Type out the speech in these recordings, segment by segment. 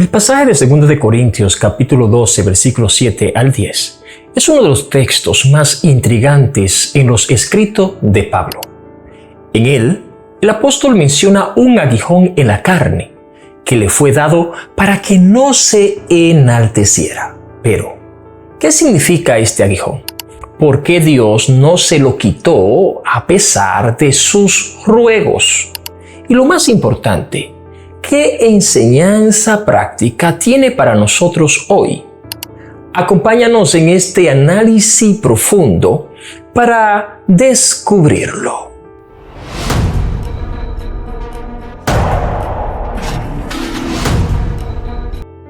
El pasaje de 2 de Corintios capítulo 12 versículos 7 al 10 es uno de los textos más intrigantes en los escritos de Pablo. En él, el apóstol menciona un aguijón en la carne que le fue dado para que no se enalteciera. Pero, ¿qué significa este aguijón? ¿Por qué Dios no se lo quitó a pesar de sus ruegos? Y lo más importante, ¿qué enseñanza práctica tiene para nosotros hoy? Acompáñanos en este análisis profundo para descubrirlo.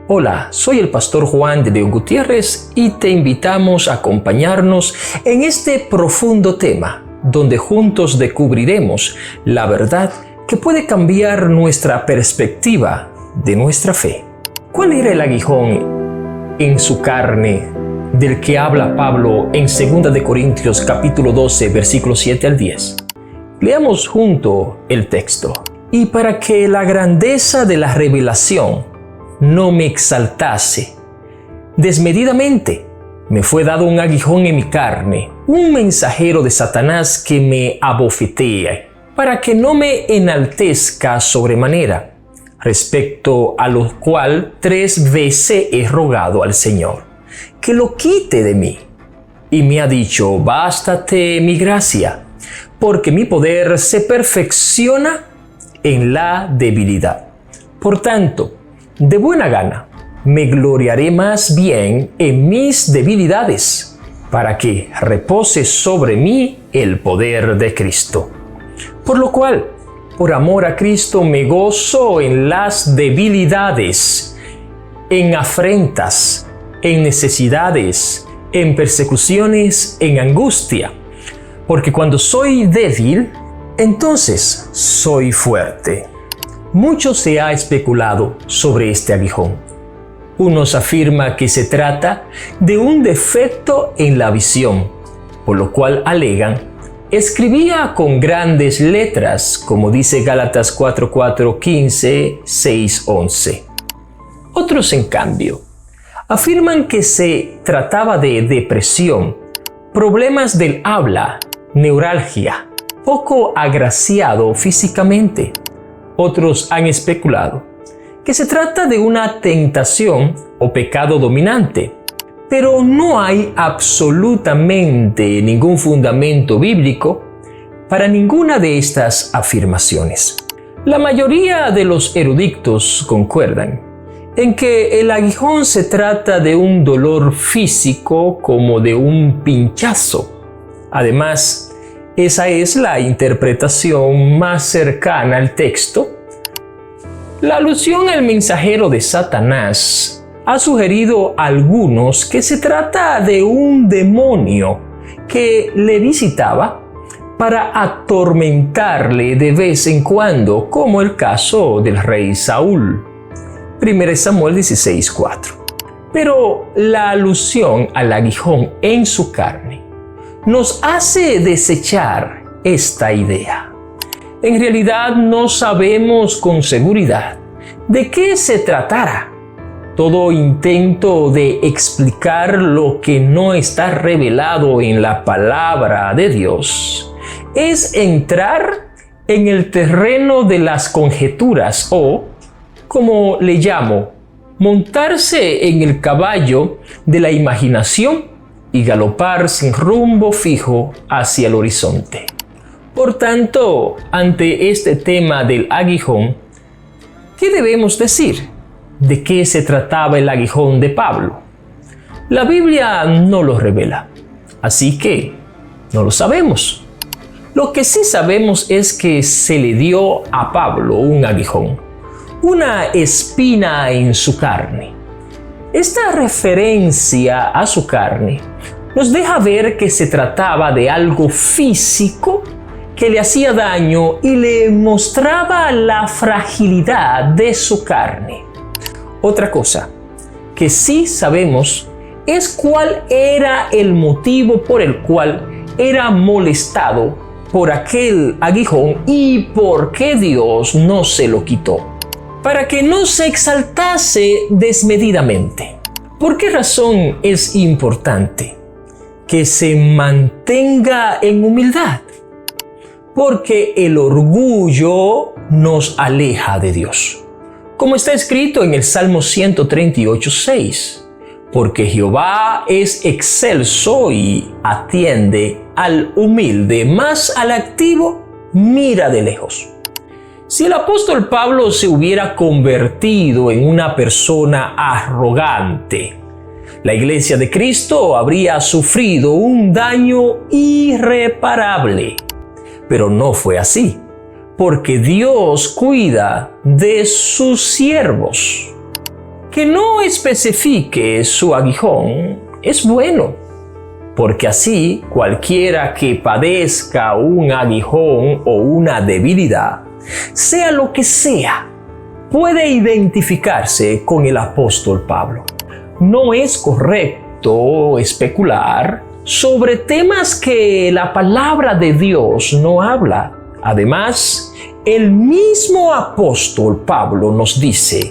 Hola, soy el pastor Juan de León Gutiérrez y te invitamos a acompañarnos en este profundo tema, donde juntos descubriremos la verdad que puede cambiar nuestra perspectiva de nuestra fe. ¿Cuál era el aguijón en su carne del que habla Pablo en 2 de Corintios capítulo 12 versículos 7 al 10? Leamos junto el texto. Y para que la grandeza de la revelación no me exaltase desmedidamente, me fue dado un aguijón en mi carne, un mensajero de Satanás que me abofetea, para que no me enaltezca sobremanera, respecto a lo cual 3 veces he rogado al Señor, que lo quite de mí. Y me ha dicho, bástate mi gracia, porque mi poder se perfecciona en la debilidad. Por tanto, de buena gana, me gloriaré más bien en mis debilidades, para que repose sobre mí el poder de Cristo. Por lo cual, por amor a Cristo, me gozo en las debilidades, en afrentas, en necesidades, en persecuciones, en angustia. Porque cuando soy débil, entonces soy fuerte. Mucho se ha especulado sobre este aguijón. Unos afirman que se trata de un defecto en la visión, por lo cual alegan, escribía con grandes letras, como dice Gálatas 4:4, 15, 6, 11. Otros, en cambio, afirman que se trataba de depresión, problemas del habla, neuralgia, poco agraciado físicamente. Otros han especulado que se trata de una tentación o pecado dominante, pero no hay absolutamente ningún fundamento bíblico para ninguna de estas afirmaciones. La mayoría de los eruditos concuerdan en que el aguijón se trata de un dolor físico como de un pinchazo. Además, esa es la interpretación más cercana al texto. La alusión al mensajero de Satanás ha sugerido a algunos que se trata de un demonio que le visitaba para atormentarle de vez en cuando, como el caso del rey Saúl. 1 Samuel 16:4. Pero la alusión al aguijón en su carne nos hace desechar esta idea. En realidad no sabemos con seguridad de qué se tratará. Todo intento de explicar lo que no está revelado en la palabra de Dios es entrar en el terreno de las conjeturas o, como le llamo, montarse en el caballo de la imaginación y galopar sin rumbo fijo hacia el horizonte. Por tanto, ante este tema del aguijón, ¿qué debemos decir? ¿De qué se trataba el aguijón de Pablo? La Biblia no lo revela, así que no lo sabemos. Lo que sí sabemos es que se le dio a Pablo un aguijón, una espina en su carne. Esta referencia a su carne nos deja ver que se trataba de algo físico que le hacía daño y le mostraba la fragilidad de su carne. Otra cosa que sí sabemos es cuál era el motivo por el cual era molestado por aquel aguijón y por qué Dios no se lo quitó. para que no se exaltase desmedidamente. ¿Por qué razón es importante que se mantenga en humildad? Porque el orgullo nos aleja de Dios. Como está escrito en el Salmo 138:6, porque Jehová es excelso y atiende al humilde, mas al activo mira de lejos. Si el apóstol Pablo se hubiera convertido en una persona arrogante, la iglesia de Cristo habría sufrido un daño irreparable. Pero no fue así, porque Dios cuida de sus siervos. Que no especifique su aguijón es bueno, porque así cualquiera que padezca un aguijón o una debilidad, sea lo que sea, puede identificarse con el apóstol Pablo. No es correcto especular sobre temas que la palabra de Dios no habla. Además, el mismo apóstol Pablo nos dice: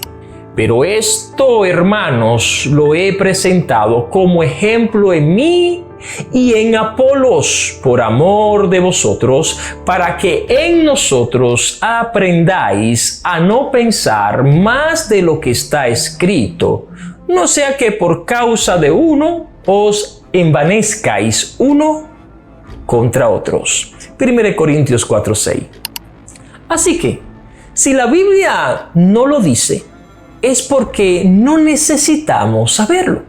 pero esto, hermanos, lo he presentado como ejemplo en mí y en Apolos, por amor de vosotros, para que en nosotros aprendáis a no pensar más de lo que está escrito, no sea que por causa de uno os envanezcáis uno contra otros. 1 Corintios 4:6. Así que, si la Biblia no lo dice, es porque no necesitamos saberlo.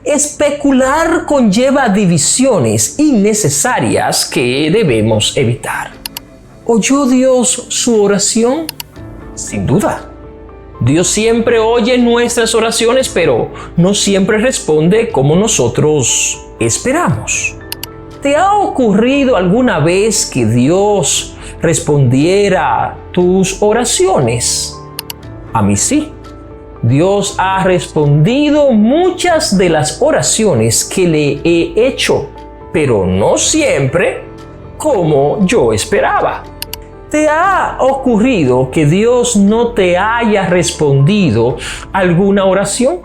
Especular conlleva divisiones innecesarias que debemos evitar. ¿Oyó Dios su oración? Sin duda. Dios siempre oye nuestras oraciones, pero no siempre responde como nosotros esperamos. ¿Te ha ocurrido alguna vez que Dios respondiera tus oraciones? A mí sí. Dios ha respondido muchas de las oraciones que le he hecho, pero no siempre como yo esperaba. ¿Te ha ocurrido que Dios no te haya respondido alguna oración?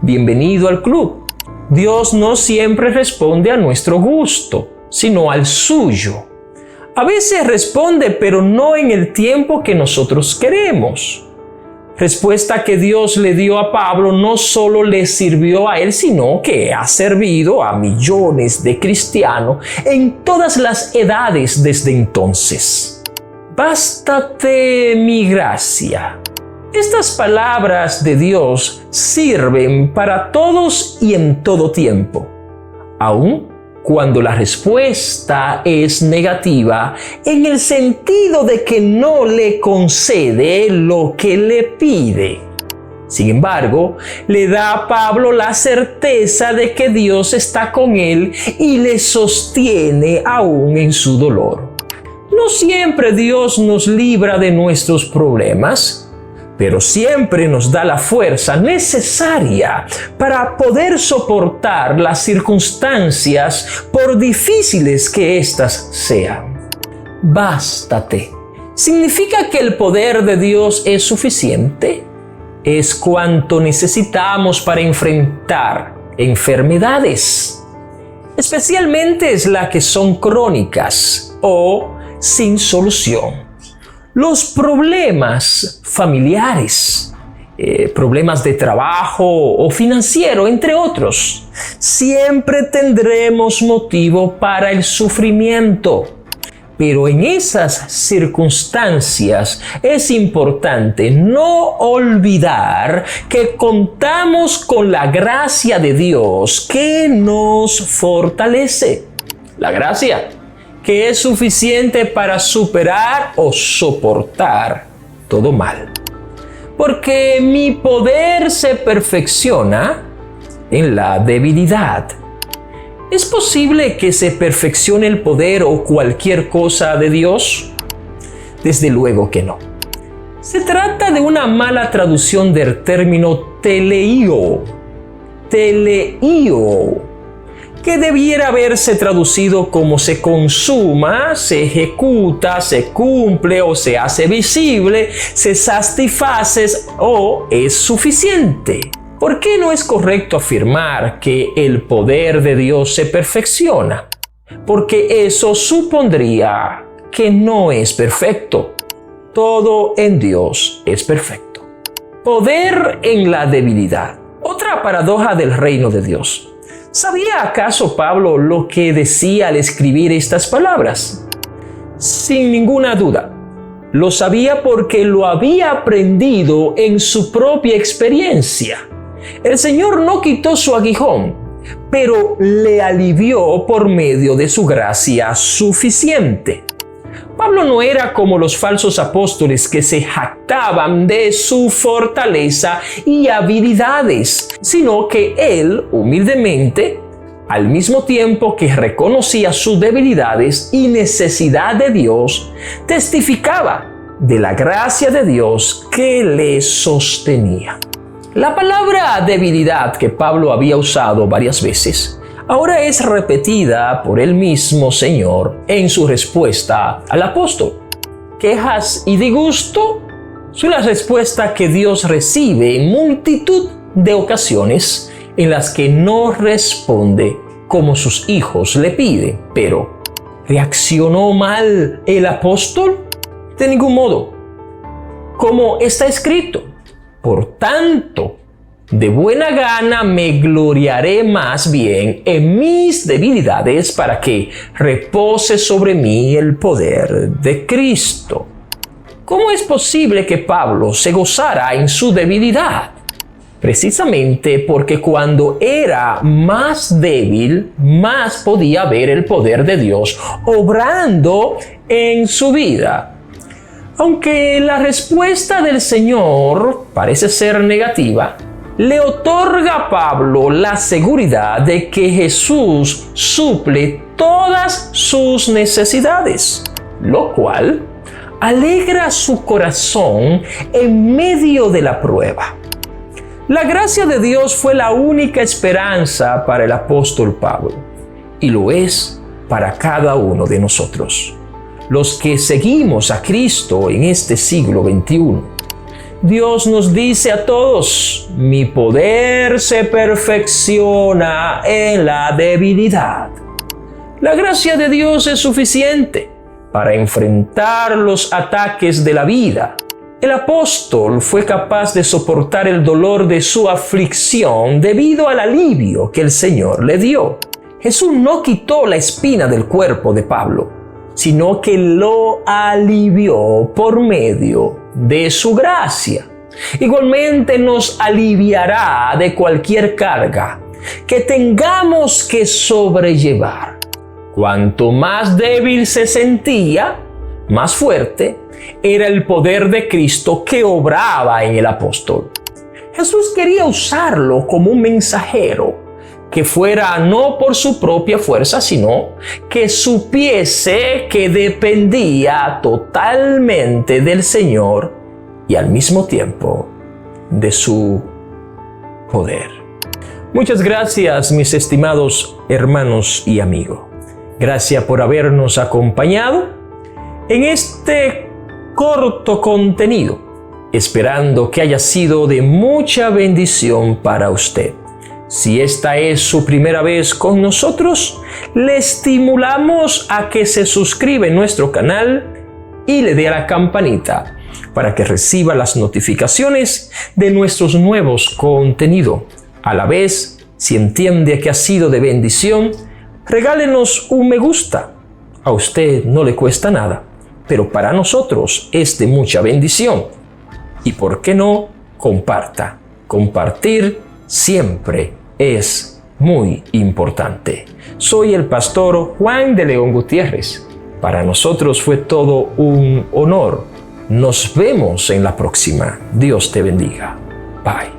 Bienvenido al club. Dios no siempre responde a nuestro gusto, sino al suyo. A veces responde, pero no en el tiempo que nosotros queremos. Respuesta que Dios le dio a Pablo no solo le sirvió a él, sino que ha servido a millones de cristianos en todas las edades desde entonces. Bástate mi gracia. Estas palabras de Dios sirven para todos y en todo tiempo, aun cuando la respuesta es negativa, en el sentido de que no le concede lo que le pide. Sin embargo, le da a Pablo la certeza de que Dios está con él y le sostiene aún en su dolor. No siempre Dios nos libra de nuestros problemas, pero siempre nos da la fuerza necesaria para poder soportar las circunstancias, por difíciles que éstas sean. Bástate. ¿Significa que el poder de Dios es suficiente? Es cuanto necesitamos para enfrentar enfermedades, especialmente las que son crónicas o sin solución. Los problemas familiares, problemas de trabajo o financiero, entre otros, siempre tendremos motivo para el sufrimiento. Pero en esas circunstancias es importante no olvidar que contamos con la gracia de Dios que nos fortalece. La gracia que es suficiente para superar o soportar todo mal. Porque mi poder se perfecciona en la debilidad. ¿Es posible que se perfeccione el poder o cualquier cosa de Dios? Desde luego que no. Se trata de una mala traducción del término teleio. Teleio. que debiera haberse traducido como se consuma, se ejecuta, se cumple o se hace visible, se satisface o es suficiente. ¿Por qué no es correcto afirmar que el poder de Dios se perfecciona? Porque eso supondría que no es perfecto. Todo en Dios es perfecto. Poder en la debilidad. Otra paradoja del reino de Dios. ¿Sabía acaso Pablo lo que decía al escribir estas palabras? Sin ninguna duda. Lo sabía porque lo había aprendido en su propia experiencia. El Señor no quitó su aguijón, pero le alivió por medio de su gracia suficiente. Pablo no era como los falsos apóstoles que se jactaban de su fortaleza y habilidades, sino que él, humildemente, al mismo tiempo que reconocía sus debilidades y necesidad de Dios, testificaba de la gracia de Dios que le sostenía. La palabra debilidad que Pablo había usado varias veces ahora es repetida por el mismo Señor en su respuesta al apóstol. Quejas y disgusto son la respuesta que Dios recibe en multitud de ocasiones en las que no responde como sus hijos le piden. Pero, ¿reaccionó mal el apóstol? De ningún modo. Como está escrito, por tanto, de buena gana me gloriaré más bien en mis debilidades para que repose sobre mí el poder de Cristo. ¿Cómo es posible que Pablo se gozara en su debilidad? Precisamente porque cuando era más débil, más podía ver el poder de Dios obrando en su vida. Aunque la respuesta del Señor parece ser negativa, le otorga a Pablo la seguridad de que Jesús suple todas sus necesidades, lo cual alegra su corazón en medio de la prueba. La gracia de Dios fue la única esperanza para el apóstol Pablo, y lo es para cada uno de nosotros, los que seguimos a Cristo en este siglo XXI. Dios nos dice a todos, mi poder se perfecciona en la debilidad. La gracia de Dios es suficiente para enfrentar los ataques de la vida. El apóstol fue capaz de soportar el dolor de su aflicción debido al alivio que el Señor le dio. Jesús no quitó la espina del cuerpo de Pablo, sino que lo alivió por medio de su gracia. Igualmente nos aliviará de cualquier carga que tengamos que sobrellevar. Cuanto más débil se sentía, más fuerte era el poder de Cristo que obraba en el apóstol. Jesús quería usarlo como un mensajero que fuera no por su propia fuerza, sino que supiese que dependía totalmente del Señor y al mismo tiempo de su poder. Muchas gracias, mis estimados hermanos y amigos. Gracias por habernos acompañado en este corto contenido, esperando que haya sido de mucha bendición para usted. Si esta es su primera vez con nosotros, le estimulamos a que se suscriba en nuestro canal y le dé a la campanita para que reciba las notificaciones de nuestros nuevos contenidos. A la vez, si entiende que ha sido de bendición, regálenos un me gusta. A usted no le cuesta nada, pero para nosotros es de mucha bendición. Y por qué no, comparta. Compartir siempre es muy importante. Soy el pastor Juan de León Gutiérrez. Para nosotros fue todo un honor. Nos vemos en la próxima. Dios te bendiga. Bye.